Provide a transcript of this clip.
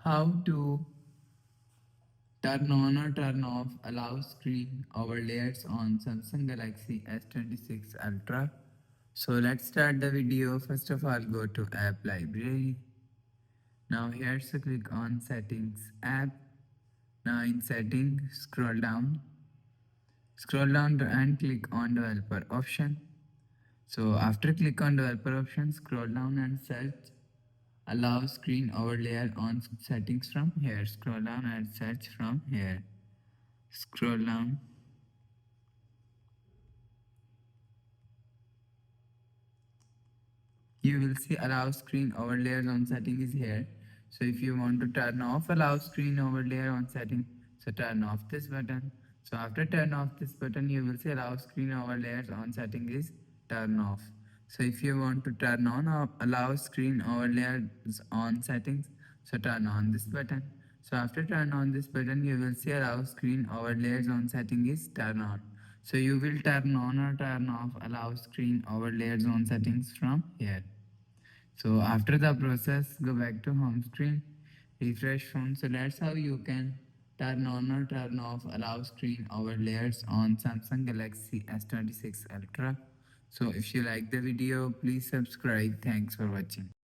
How to turn on or turn off allow screen overlays on Samsung Galaxy S26 Ultra. So let's start the video. First of all, go to app library. Now here, so click on settings app. Now in settings, scroll down and click on developer option. So after click on developer option, scroll down and search allow screen overlay on settings from here. Scroll down and search from here. Scroll down. You will see allow screen overlays on setting is here. So if you want to turn off allow screen overlay on setting, so turn off this button. So after turn off this button, you will see allow screen overlays on setting is turn off. So if you want to turn on or allow screen overlays on settings, so turn on this button. So after turn on this button, you will see allow screen overlays on setting is turn on. So you will turn on or turn off allow screen overlays on settings from here. So after the process, go back to home screen, refresh phone. So that's how you can turn on or turn off allow screen overlays on Samsung Galaxy S26 Ultra. So if you like the video, please subscribe. Thanks for watching.